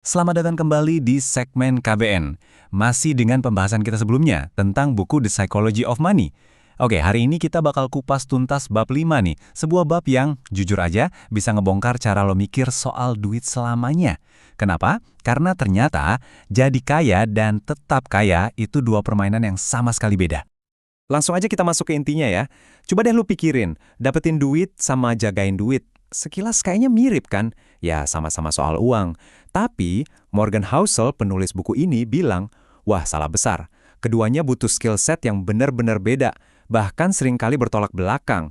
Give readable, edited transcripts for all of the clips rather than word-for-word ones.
Selamat datang kembali di segmen KBN. Masih dengan pembahasan kita sebelumnya tentang buku The Psychology of Money. Oke, hari ini kita bakal kupas tuntas bab 5 nih. Sebuah bab yang, jujur aja, bisa ngebongkar cara lo mikir soal duit selamanya. Kenapa? Karena ternyata jadi kaya dan tetap kaya itu dua permainan yang sama sekali beda. Langsung aja kita masuk ke intinya ya. Coba deh lu pikirin, dapetin duit sama jagain duit. Sekilas kayaknya mirip kan? Ya, sama-sama soal uang. Tapi, Morgan Housel, penulis buku ini, bilang, wah salah besar. Keduanya butuh skill set yang benar-benar beda, bahkan seringkali bertolak belakang.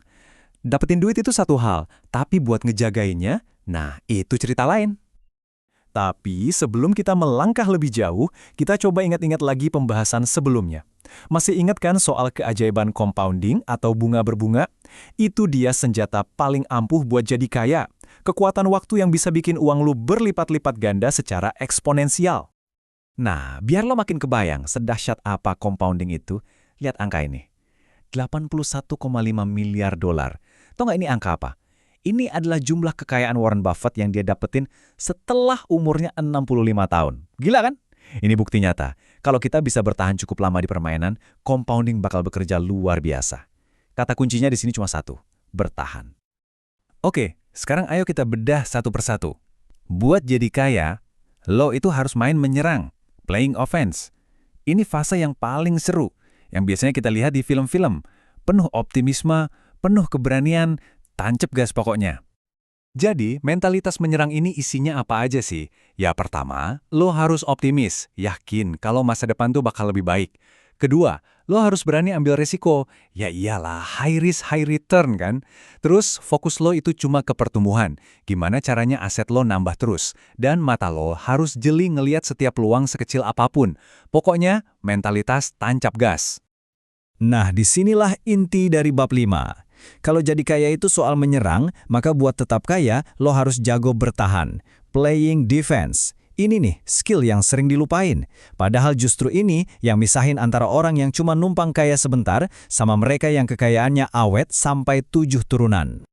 Dapetin duit itu satu hal, tapi buat ngejagainnya, nah itu cerita lain. Tapi sebelum kita melangkah lebih jauh, kita coba ingat-ingat lagi pembahasan sebelumnya. Masih ingat kan soal keajaiban compounding atau bunga berbunga? Itu dia senjata paling ampuh buat jadi kaya. Kekuatan waktu yang bisa bikin uang lu berlipat-lipat ganda secara eksponensial. Nah, biar lo makin kebayang sedahsyat apa compounding itu, lihat angka ini. 81,5 miliar dolar. Tahu nggak ini angka apa? Ini adalah jumlah kekayaan Warren Buffett yang dia dapetin setelah umurnya 65 tahun. Gila kan? Ini bukti nyata. Kalau kita bisa bertahan cukup lama di permainan, compounding bakal bekerja luar biasa. Kata kuncinya di sini cuma satu, bertahan. Oke, sekarang ayo kita bedah satu persatu. Buat jadi kaya, lo itu harus main menyerang, playing offense. Ini fase yang paling seru, yang biasanya kita lihat di film-film. Penuh optimisme, penuh keberanian, tancap gas pokoknya. Jadi, mentalitas menyerang ini isinya apa aja sih? Ya pertama, lo harus optimis, yakin kalau masa depan tuh bakal lebih baik. Kedua, lo harus berani ambil resiko. Ya iyalah, high risk, high return kan? Terus, fokus lo itu cuma ke pertumbuhan. Gimana caranya aset lo nambah terus. Dan mata lo harus jeli ngeliat setiap peluang sekecil apapun. Pokoknya, mentalitas tancap gas. Nah, disinilah inti dari bab 5. Kalau jadi kaya itu soal menyerang, maka buat tetap kaya, lo harus jago bertahan. Playing defense. Ini nih, skill yang sering dilupain. Padahal justru ini yang misahin antara orang yang cuma numpang kaya sebentar sama mereka yang kekayaannya awet sampai 7 turunan.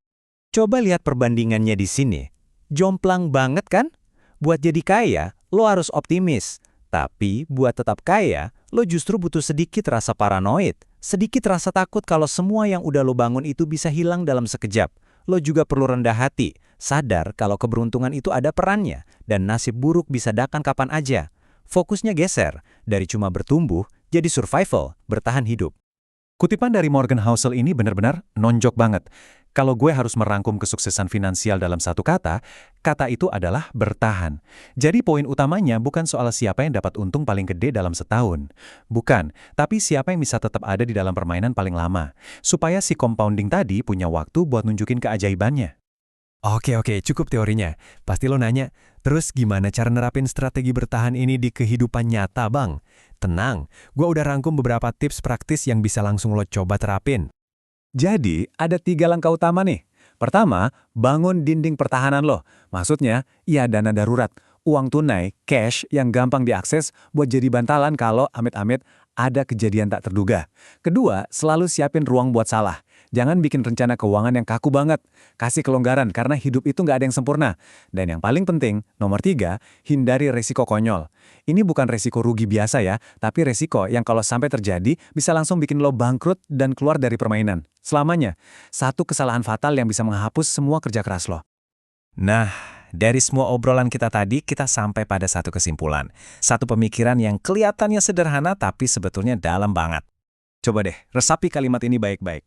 Coba lihat perbandingannya di sini. Jomplang banget kan? Buat jadi kaya, lo harus optimis. Tapi buat tetap kaya, lo justru butuh sedikit rasa paranoid. Sedikit rasa takut kalau semua yang udah lo bangun itu bisa hilang dalam sekejap. Lo juga perlu rendah hati, sadar kalau keberuntungan itu ada perannya, dan nasib buruk bisa datang kapan aja. Fokusnya geser, dari cuma bertumbuh, jadi survival, bertahan hidup. Kutipan dari Morgan Housel ini benar-benar nonjok banget. Kalau gue harus merangkum kesuksesan finansial dalam satu kata, kata itu adalah bertahan. Jadi poin utamanya bukan soal siapa yang dapat untung paling gede dalam setahun. Bukan, tapi siapa yang bisa tetap ada di dalam permainan paling lama. Supaya si compounding tadi punya waktu buat nunjukin keajaibannya. Oke, cukup teorinya. Pasti lo nanya, terus gimana cara nerapin strategi bertahan ini di kehidupan nyata, Bang? Tenang, gue udah rangkum beberapa tips praktis yang bisa langsung lo coba terapin. Jadi, ada 3 langkah utama nih. Pertama, bangun dinding pertahanan lo. Maksudnya, ya dana darurat. Uang tunai, cash yang gampang diakses buat jadi bantalan kalau amit-amit ada kejadian tak terduga. Kedua, selalu siapin ruang buat salah. Jangan bikin rencana keuangan yang kaku banget. Kasih kelonggaran karena hidup itu nggak ada yang sempurna. Dan yang paling penting, nomor 3, hindari resiko konyol. Ini bukan resiko rugi biasa ya, tapi resiko yang kalau sampai terjadi bisa langsung bikin lo bangkrut dan keluar dari permainan. Selamanya, satu kesalahan fatal yang bisa menghapus semua kerja keras lo. Nah, dari semua obrolan kita tadi, kita sampai pada satu kesimpulan. Satu pemikiran yang kelihatannya sederhana tapi sebetulnya dalam banget. Coba deh, resapi kalimat ini baik-baik.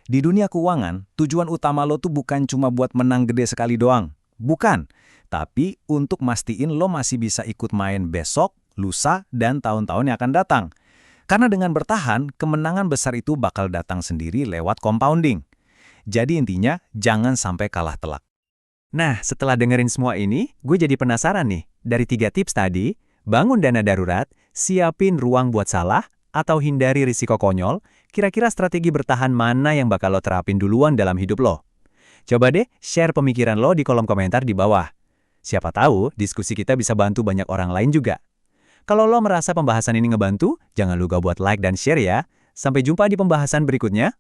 Di dunia keuangan, tujuan utama lo tuh bukan cuma buat menang gede sekali doang. Bukan. Tapi untuk mastiin lo masih bisa ikut main besok, lusa, dan tahun-tahun yang akan datang. Karena dengan bertahan, kemenangan besar itu bakal datang sendiri lewat compounding. Jadi intinya, jangan sampai kalah telak. Nah, setelah dengerin semua ini, gue jadi penasaran nih. Dari 3 tips tadi, bangun dana darurat, siapin ruang buat salah, atau hindari risiko konyol, kira-kira strategi bertahan mana yang bakal lo terapin duluan dalam hidup lo? Coba deh share pemikiran lo di kolom komentar di bawah. Siapa tahu diskusi kita bisa bantu banyak orang lain juga. Kalau lo merasa pembahasan ini ngebantu, jangan lupa buat like dan share ya. Sampai jumpa di pembahasan berikutnya.